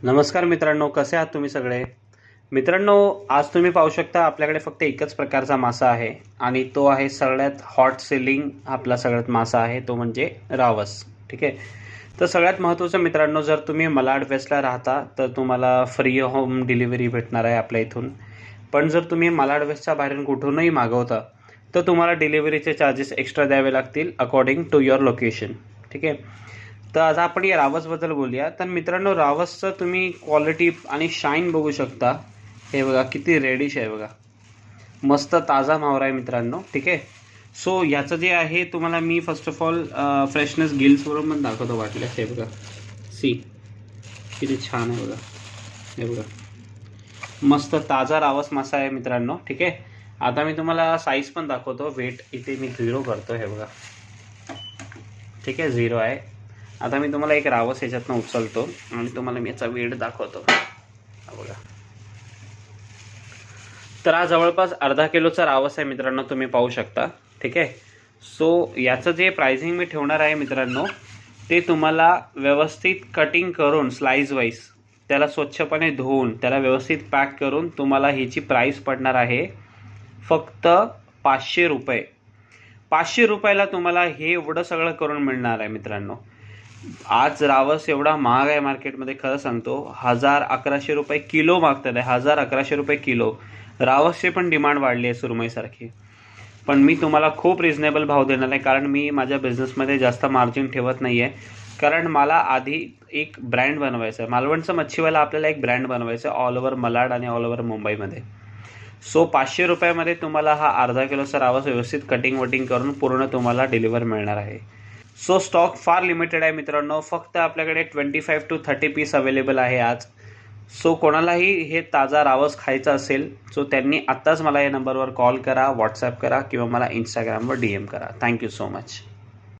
नमस्कार मित्रांनो, कसे आहात तुम्ही सगळे? मित्रांनो, आज तुम्ही पाहू शकता आपल्याकडे फक्त एकच प्रकारचा मासा आहे आणि तो आहे सगळ्यात हॉट सेलिंग आपला सगळ्यात मासा आहे, तो म्हणजे रावस. ठीक आहे. तर सगळ्यात महत्त्वाचं मित्रांनो, जर तुम्ही मलाड वेस्टला राहता तर तुम्हाला फ्री होम डिलिव्हरी भेटणार आहे आपल्या इथून. पण जर तुम्ही मलाड वेस्टच्या बाहेरून कुठूनही मागवता तर तुम्हाला डिलिव्हरीचे चार्जेस एक्स्ट्रा द्यावे लागतील अकॉर्डिंग टू युअर लोकेशन. ठीक आहे. तर आज आपण या रावसबद्दल बोलूया. तर मित्रांनो, रावसचं तुम्ही क्वालिटी आणि शाईन बघू शकता. हे बघा किती रेडिश आहे बघा, मस्त ताजा मावरा आहे मित्रांनो. ठीक आहे. सो याचं जे आहे तुम्हाला मी फर्स्ट ऑफ ऑल फ्रेशनेस गिल्सवरून पण दाखवतो वाटल्यास. हे बघा, सी किती छान आहे बघा. हे बघा, मस्त ताजा रावस मासा आहे मित्रांनो. ठीक आहे. आता मी तुम्हाला साईज पण दाखवतो. वेट इथे मी 0 करतो. हे बघा, ठीक आहे, 0 आहे. आता मी तुम्हाला एक रावस याच्यातनं उचलतो आणि तुम्हाला मी याचा वेट दाखवतो. बघा, तर हा जवळपास अर्धा किलोचा रावस आहे मित्रांनो, तुम्ही पाहू शकता. ठीक आहे. सो याचं जे प्राइसिंग मी ठेवणार आहे मित्रांनो, ते तुम्हाला व्यवस्थित कटिंग करून स्लाइस वाईज त्याला स्वच्छपणे धुवून त्याला व्यवस्थित पॅक करून तुम्हाला ह्याची प्राईस पडणार आहे फक्त 500 रुपये. 500 रुपयाला तुम्हाला हे एवढं सगळं करून मिळणार आहे मित्रांनो. आज रावस एवढा महाग आहे मार्केटमध्ये, खरं सांगतो. 1000-1100 रुपये किलो मागतात आहे. 1000-1100 रुपये किलो. रावसची पण डिमांड वाढली आहे सुरमईसारखी. पण मी तुम्हाला खूप रिजनेबल भाव देणार आहे, कारण मी माझ्या बिझनेसमध्ये जास्त मार्जिन ठेवत नाही आहे. कारण मला आधी एक ब्रँड बनवायचं आहे. मालवणचं मच्छीवाला आपल्याला एक ब्रँड बनवायचं आहे ऑल ओव्हर मलाड आणि ऑल ओव्हर मुंबईमध्ये. सो 500 रुपयामध्ये तुम्हाला हा अर्धा किलोचा रावस व्यवस्थित कटिंग वटिंग करून पूर्ण तुम्हाला डिलिव्हर मिळणार आहे. सो स्टॉक फार लिमिटेड आहे मित्रांनो. फक्त आपल्याकडे 25 to 30 पीस अवेलेबल आहे आज. सो कोणालाही हे ताजा रावस खायचा असेल सो त्यांनी आत्ताच मला या नंबरवर कॉल करा, व्हॉट्सॲप करा किंवा मला इंस्टाग्रामवर DM करा. Thank you so much.